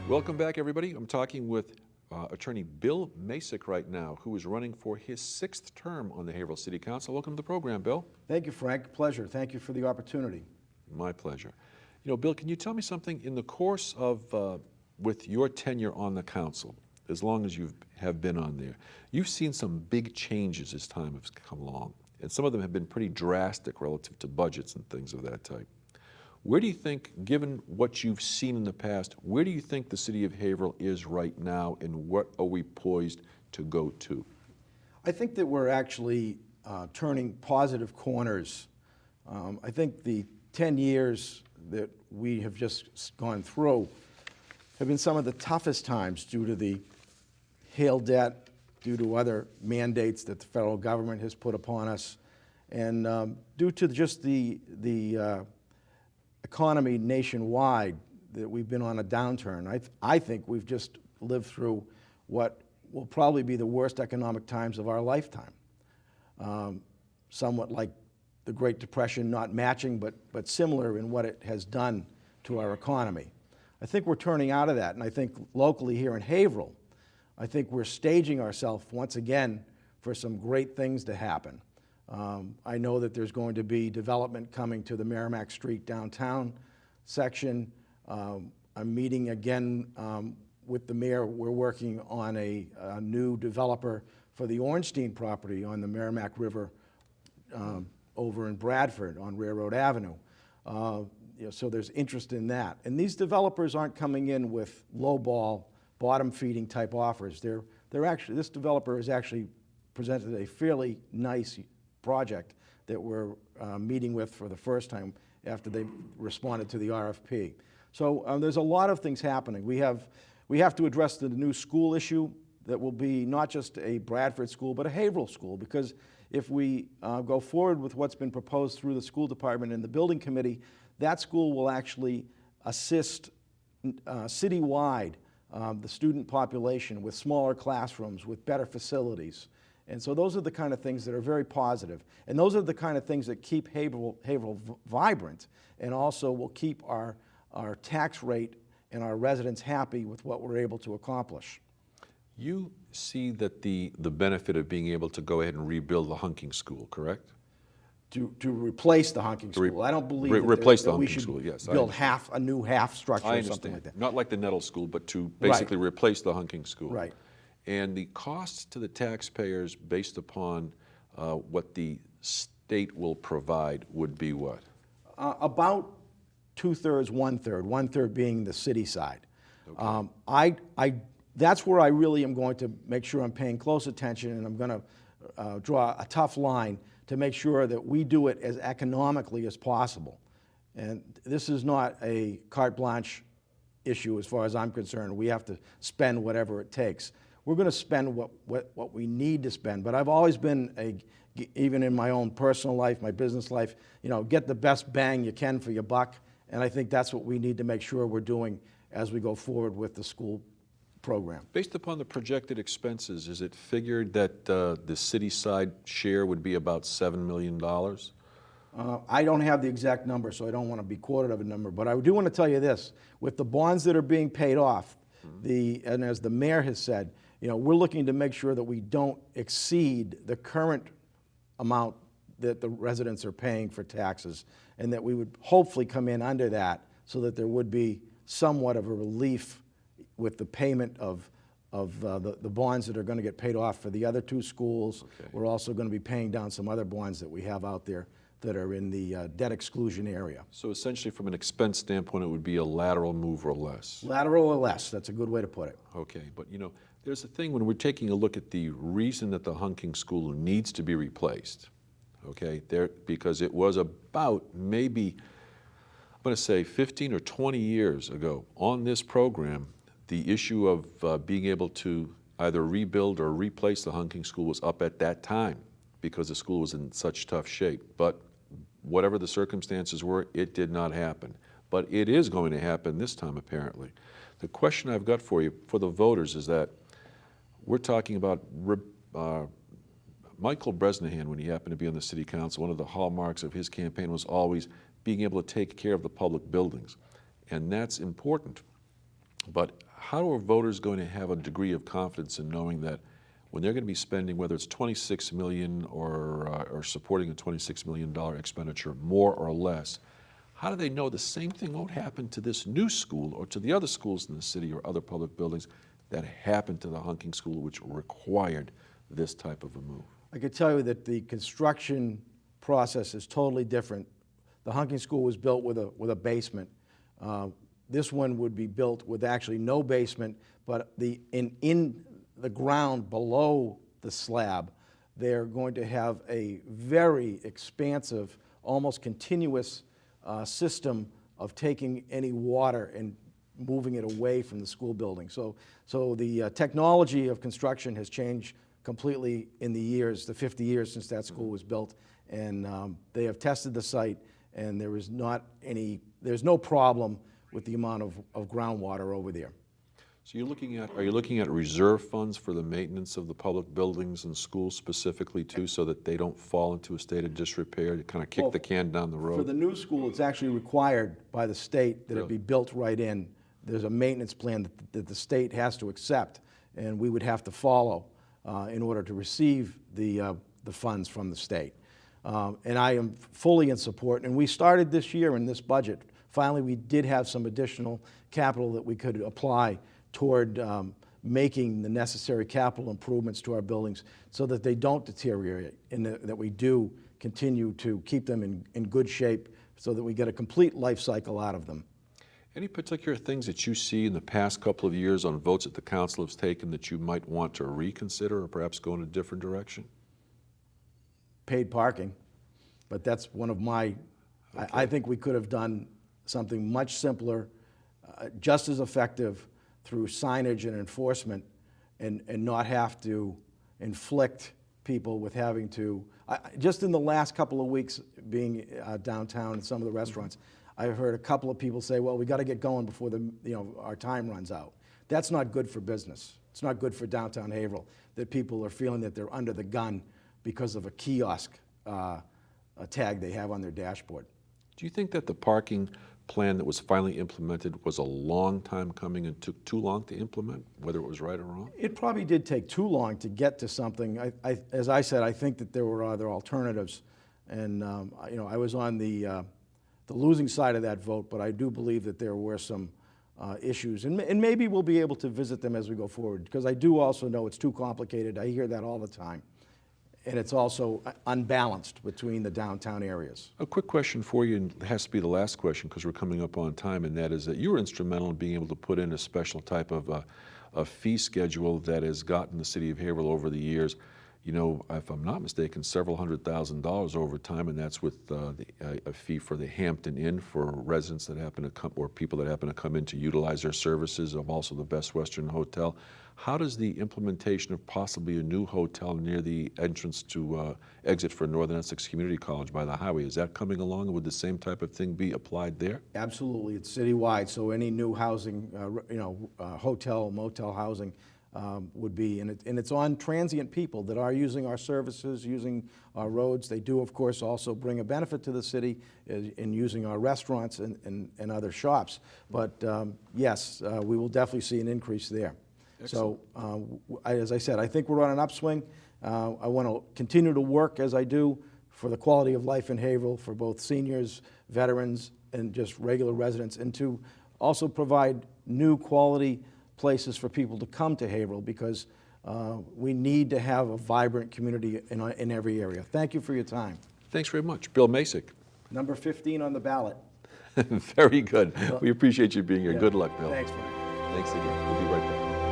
Welcome back, everybody. I'm talking with attorney Bill Macek right now, who is running for his 6th term on the Haverhill City Council. Welcome to the program, Bill. Thank you, Frank. Pleasure. Thank you for the opportunity. My pleasure. You know, Bill, can you tell me something? In the course of, with your tenure on the council, as long as you have been on there, you've seen some big changes as time has come along, and some of them have been pretty drastic relative to budgets and things of that type. Where do you think, given what you've seen in the past, where do you think the city of Haverhill is right now, and what are we poised to go to? I think that we're actually turning positive corners. I think the 10 years that we have just gone through have been some of the toughest times due to the hail debt, due to other mandates that the federal government has put upon us, and due to just the economy nationwide, that we've been on a downturn. I think we've just lived through what will probably be the worst economic times of our lifetime. Somewhat like the Great Depression, not matching, but similar in what it has done to our economy. I think we're turning out of that, and I think locally here in Haverhill, I think we're staging ourselves once again for some great things to happen. I know that there's going to be development coming to the Merrimack Street downtown section. I'm meeting again with the mayor. We're working on a new developer for the Ornstein property on the Merrimack River over in Bradford on Railroad Avenue. So there's interest in that. And these developers aren't coming in with low-ball, bottom-feeding type offers. This developer has actually presented a fairly nice project that we're meeting with for the first time after they responded to the RFP. So there's a lot of things happening. We have to address the new school issue that will be not just a Bradford school, but a Haverhill school, because if we go forward with what's been proposed through the school department and the building committee, that school will actually assist citywide the student population with smaller classrooms, with better facilities. And so those are the kind of things that are very positive. And those are the kind of things that keep Haverhill vibrant, and also will keep our tax rate and our residents happy with what we're able to accomplish. You see that the benefit of being able to go ahead and rebuild the Hunking School, correct? To replace the Hunking School. I don't believe that we should build a new half structure or something like that. Not like the Nettle School, but to basically replace the Hunking School. Right. And the costs to the taxpayers based upon what the state will provide would be what? About 2/3, 1/3, 1/3 being the city side. Okay. That's where I really am going to make sure I'm paying close attention, and I'm going to draw a tough line to make sure that we do it as economically as possible. And this is not a carte blanche issue as far as I'm concerned. We have to spend whatever it takes. We're going to spend what we need to spend, but I've always been, even in my own personal life, my business life, get the best bang you can for your buck, and I think that's what we need to make sure we're doing as we go forward with the school program. Based upon the projected expenses, is it figured that the city side share would be about $7 million? I don't have the exact number, so I don't want to be quoted of a number, but I do want to tell you this. With the bonds that are being paid off, and as the mayor has said, we're looking to make sure that we don't exceed the current amount that the residents are paying for taxes, and that we would hopefully come in under that so that there would be somewhat of a relief with the payment of the bonds that are going to get paid off for the other 2 schools. Okay. We're also going to be paying down some other bonds that we have out there that are in the debt exclusion area. So essentially from an expense standpoint, it would be a lateral move or less? Lateral or less, that's a good way to put it. Okay, but there's a thing when we're taking a look at the reason that the Hunking School needs to be replaced, okay, because it was about maybe, I'm going to say 15 or 20 years ago on this program, the issue of being able to either rebuild or replace the Hunking School was up at that time because the school was in such tough shape. But whatever the circumstances were, it did not happen. But it is going to happen this time, apparently. The question I've got for you, for the voters, is that we're talking about Michael Bresnahan, when he happened to be on the city council, one of the hallmarks of his campaign was always being able to take care of the public buildings. And that's important. But how are voters going to have a degree of confidence in knowing that when they're going to be spending, whether it's $26 million or supporting a $26 million expenditure, more or less, how do they know the same thing won't happen to this new school or to the other schools in the city or other public buildings that happened to the Hunking School, which required this type of a move? I could tell you that the construction process is totally different. The Hunking School was built with a basement. This one would be built with actually no basement, but in the ground below the slab, they're going to have a very expansive, almost continuous system of taking any water and moving it away from the school building. So the technology of construction has changed completely in the 50 years since that school was built, and they have tested the site, and there's no problem with the amount of groundwater over there. So are you looking at reserve funds for the maintenance of the public buildings and schools specifically too, so that they don't fall into a state of disrepair to kind of kick the can down the road? For the new school, it's actually required by the state that it be built right in. There's a maintenance plan that the state has to accept, and we would have to follow in order to receive the funds from the state. And I am fully in support, and we started this year in this budget. Finally, we did have some additional capital that we could apply toward making the necessary capital improvements to our buildings so that they don't deteriorate and that we do continue to keep them in good shape so that we get a complete life cycle out of them. Any particular things that you see in the past couple of years on votes that the council has taken that you might want to reconsider or perhaps go in a different direction? Paid parking, but that's one of my, okay. I think we could have done something much simpler, just as effective through signage and enforcement, and not have to inflict people with having to, just in the last couple of weeks being downtown in some of the restaurants, I've heard a couple of people say, well, we got to get going before our time runs out. That's not good for business. It's not good for downtown Haverhill that people are feeling that they're under the gun because of a kiosk a tag they have on their dashboard. Do you think that the parking plan that was finally implemented was a long time coming and took too long to implement, whether it was right or wrong? It probably did take too long to get to something. As I said, I think that there were other alternatives, and I was on the losing side of that vote, but I do believe that there were some issues, and maybe we'll be able to visit them as we go forward, because I do also know it's too complicated. I hear that all the time. And it's also unbalanced between the downtown areas. A quick question for you, and it has to be the last question because we're coming up on time, and that is that you were instrumental in being able to put in a special type of a fee schedule that has gotten the city of Haverhill over the years, if I'm not mistaken, several $100,000 over time, and that's with a fee for the Hampton Inn for residents that happen to come, or people that happen to come in to utilize their services, of also the Best Western Hotel. How does the implementation of possibly a new hotel near the entrance to exit for Northern Essex Community College by the highway, is that coming along? Would the same type of thing be applied there? Absolutely, it's citywide, so any new housing, hotel, motel housing would be, and it's on transient people that are using our services, using our roads. They do, of course, also bring a benefit to the city in using our restaurants and other shops. But yes, we will definitely see an increase there. Excellent. So, as I said, I think we're on an upswing. I want to continue to work as I do for the quality of life in Haverhill for both seniors, veterans, and just regular residents, and to also provide new quality places for people to come to Haverhill, because we need to have a vibrant community in every area. Thank you for your time. Thanks very much. Bill Macek. Number 15 on the ballot. Very good. We appreciate you being here. Yeah. Good luck, Bill. Thanks, Frank. Thanks again. We'll be right back.